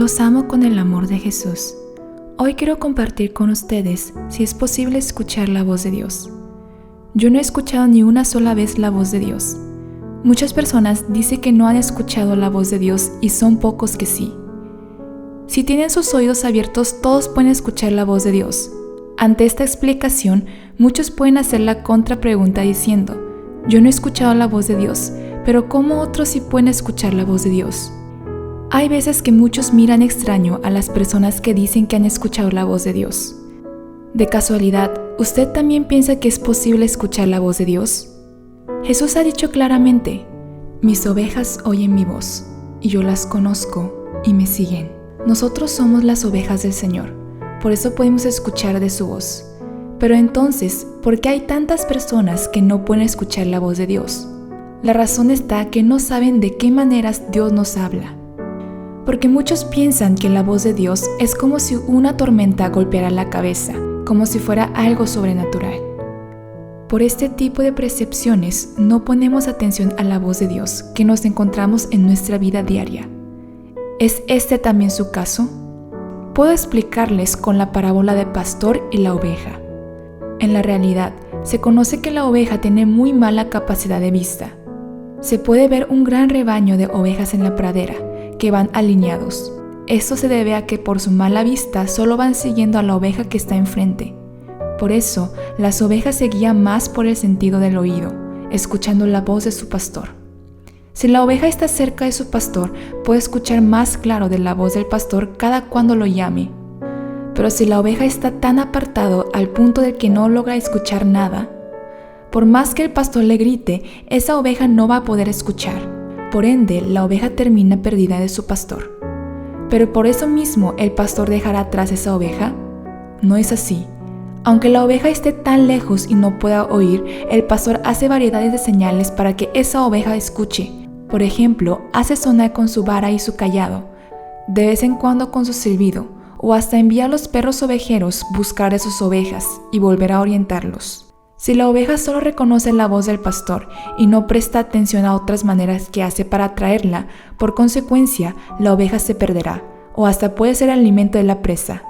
Los amo con el amor de Jesús. Hoy quiero compartir con ustedes si es posible escuchar la voz de Dios. Yo no he escuchado ni una sola vez la voz de Dios. Muchas personas dicen que no han escuchado la voz de Dios y son pocos que sí. Si tienen sus oídos abiertos, todos pueden escuchar la voz de Dios. Ante esta explicación, muchos pueden hacer la contrapregunta diciendo: yo no he escuchado la voz de Dios, pero ¿cómo otros sí pueden escuchar la voz de Dios? Hay veces que muchos miran extraño a las personas que dicen que han escuchado la voz de Dios. De casualidad, ¿usted también piensa que es posible escuchar la voz de Dios? Jesús ha dicho claramente: mis ovejas oyen mi voz, y yo las conozco y me siguen. Nosotros somos las ovejas del Señor, por eso podemos escuchar de su voz. Pero entonces, ¿por qué hay tantas personas que no pueden escuchar la voz de Dios? La razón está que no saben de qué maneras Dios nos habla. Porque muchos piensan que la voz de Dios es como si una tormenta golpeara la cabeza, como si fuera algo sobrenatural. Por este tipo de percepciones no ponemos atención a la voz de Dios que nos encontramos en nuestra vida diaria. ¿Es este también su caso? Puedo explicarles con la parábola del pastor y la oveja. En la realidad, se conoce que la oveja tiene muy mala capacidad de vista. Se puede ver un gran rebaño de ovejas en la pradera, que van alineados. Esto se debe a que por su mala vista solo van siguiendo a la oveja que está enfrente. Por eso, las ovejas se guían más por el sentido del oído, escuchando la voz de su pastor. Si la oveja está cerca de su pastor, puede escuchar más claro de la voz del pastor cada cuando lo llame. Pero si la oveja está tan apartado al punto de que no logra escuchar nada, por más que el pastor le grite, esa oveja no va a poder escuchar. Por ende, la oveja termina perdida de su pastor. ¿Pero por eso mismo el pastor dejará atrás esa oveja? No es así. Aunque la oveja esté tan lejos y no pueda oír, el pastor hace variedades de señales para que esa oveja escuche. Por ejemplo, hace sonar con su vara y su cayado, de vez en cuando con su silbido, o hasta envía a los perros ovejeros buscar a sus ovejas y volver a orientarlos. Si la oveja solo reconoce la voz del pastor y no presta atención a otras maneras que hace para atraerla, por consecuencia, la oveja se perderá, o hasta puede ser alimento de la presa.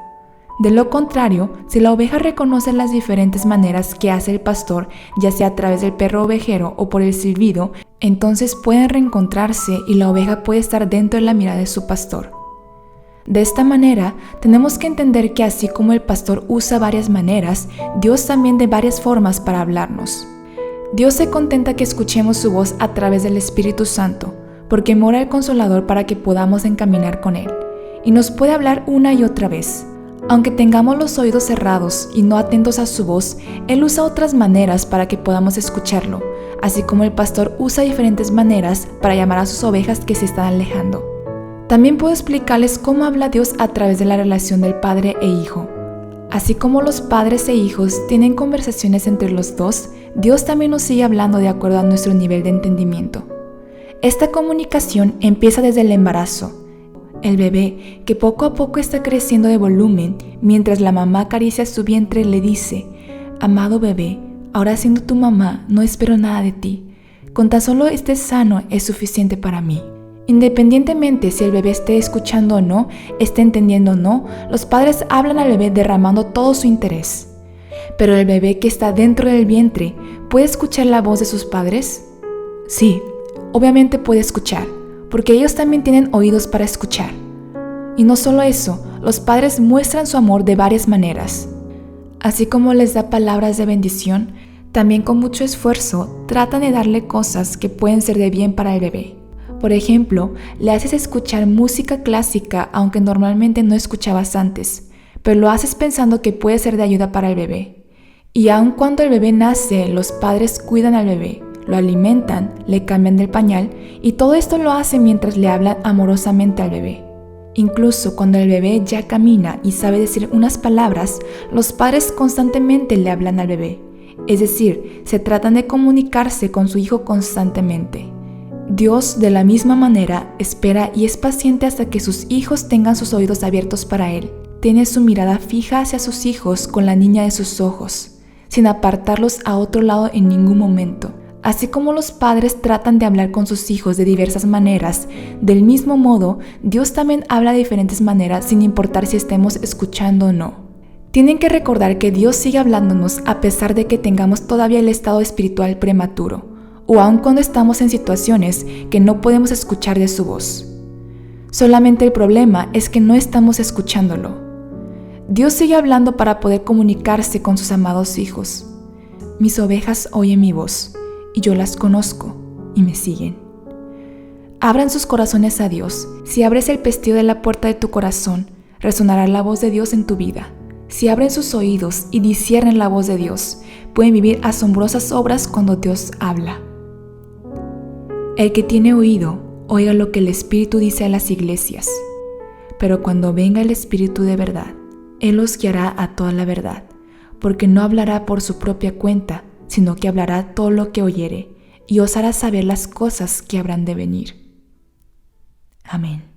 De lo contrario, si la oveja reconoce las diferentes maneras que hace el pastor, ya sea a través del perro ovejero o por el silbido, entonces pueden reencontrarse y la oveja puede estar dentro de la mirada de su pastor. De esta manera, tenemos que entender que así como el pastor usa varias maneras, Dios también de varias formas para hablarnos. Dios se contenta que escuchemos su voz a través del Espíritu Santo, porque mora el Consolador para que podamos encaminar con Él, y nos puede hablar una y otra vez. Aunque tengamos los oídos cerrados y no atentos a su voz, Él usa otras maneras para que podamos escucharlo, así como el pastor usa diferentes maneras para llamar a sus ovejas que se están alejando. También puedo explicarles cómo habla Dios a través de la relación del padre e hijo. Así como los padres e hijos tienen conversaciones entre los dos, Dios también nos sigue hablando de acuerdo a nuestro nivel de entendimiento. Esta comunicación empieza desde el embarazo. El bebé, que poco a poco está creciendo de volumen, mientras la mamá acaricia su vientre, le dice: amado bebé, ahora siendo tu mamá, no espero nada de ti. Con tan solo estés sano es suficiente para mí. Independientemente si el bebé esté escuchando o no, esté entendiendo o no, los padres hablan al bebé derramando todo su interés. Pero el bebé que está dentro del vientre, ¿puede escuchar la voz de sus padres? Sí, obviamente puede escuchar, porque ellos también tienen oídos para escuchar. Y no solo eso, los padres muestran su amor de varias maneras. Así como les da palabras de bendición, también con mucho esfuerzo tratan de darle cosas que pueden ser de bien para el bebé. Por ejemplo, le haces escuchar música clásica aunque normalmente no escuchabas antes, pero lo haces pensando que puede ser de ayuda para el bebé. Y aun cuando el bebé nace, los padres cuidan al bebé, lo alimentan, le cambian del pañal y todo esto lo hacen mientras le hablan amorosamente al bebé. Incluso cuando el bebé ya camina y sabe decir unas palabras, los padres constantemente le hablan al bebé. Es decir, se tratan de comunicarse con su hijo constantemente. Dios, de la misma manera, espera y es paciente hasta que sus hijos tengan sus oídos abiertos para Él. Tiene su mirada fija hacia sus hijos con la niña de sus ojos, sin apartarlos a otro lado en ningún momento. Así como los padres tratan de hablar con sus hijos de diversas maneras, del mismo modo, Dios también habla de diferentes maneras sin importar si estemos escuchando o no. Tienen que recordar que Dios sigue hablándonos a pesar de que tengamos todavía el estado espiritual prematuro, o aun cuando estamos en situaciones que no podemos escuchar de su voz. Solamente el problema es que no estamos escuchándolo. Dios sigue hablando para poder comunicarse con sus amados hijos. Mis ovejas oyen mi voz, y yo las conozco, y me siguen. Abran sus corazones a Dios. Si abres el pestillo de la puerta de tu corazón, resonará la voz de Dios en tu vida. Si abren sus oídos y disciernen la voz de Dios, pueden vivir asombrosas obras cuando Dios habla. El que tiene oído, oiga lo que el Espíritu dice a las iglesias. Pero cuando venga el Espíritu de verdad, Él os guiará a toda la verdad, porque no hablará por su propia cuenta, sino que hablará todo lo que oyere, y os hará saber las cosas que habrán de venir. Amén.